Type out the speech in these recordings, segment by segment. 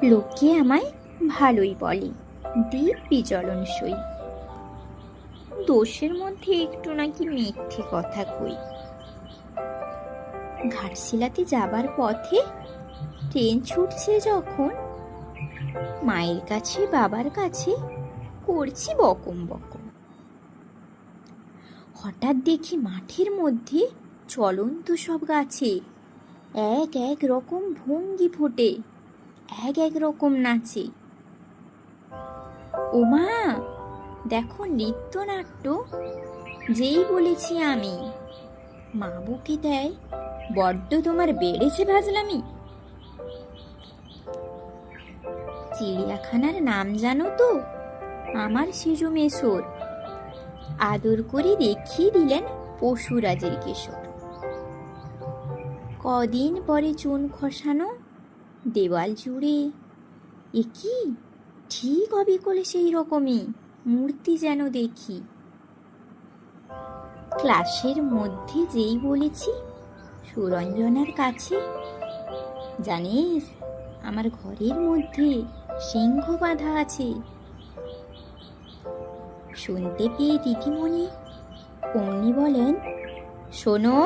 লোকে আমায় ভালোই বলে, দিব্যি জ্বলনসই। দোষের মধ্যে একটু নাকি মিথ্যে কথা কই। ঘাটশিলাতে যাবার পথে ট্রেন ছুটছে যখন, মায়ের কাছে বাবার কাছে করছি বকম বকম। হঠাৎ দেখি মাঠের মধ্যে চলন্ত সব গাছে এক এক রকম ভঙ্গি ফোটে, এক এক রকম নাচে। ওমা, দেখো নৃত্যনাট্য! যেই বলেছি আমি, মা বকে দেয়, বড্ড তোমার বেড়েছে ফাজলামি। চিড়িয়াখানার নাম জানো তো? আমার সেজো মেশোর। আদর করে দেখিয়ে দিলেন পশুরাজের কেশর। কদিন পরে চুন খসানো দেওয়াল জুড়ে, এ কি ঠিক অবিকলে সেই রকমই মূর্তি যেন দেখি। ক্লাসের মধ্যে যেই বলেছি সুরঞ্জনার কাছে, জানিস আমার ঘরের মধ্যে সিংহ বাঁধা আছে। শুনতে পেয়ে দিদিমণি অমনি বলেন, শোনো,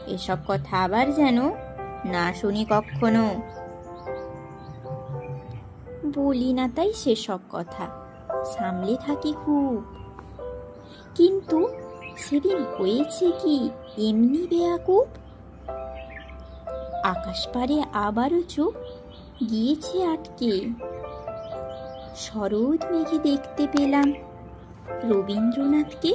এসব কথা আবার যেন না শুনি কখনো। বলি না তাই সেসব কথা, সামলে থাকি খুব। কিন্তু সেদিন হয়েছে কি এমনি বেয়াকুব, আকাশ পারে আবারও চোখ গিয়েছে আটকে। শরৎ মেঘে দেখতে পেলাম রবীন্দ্রনাথকে।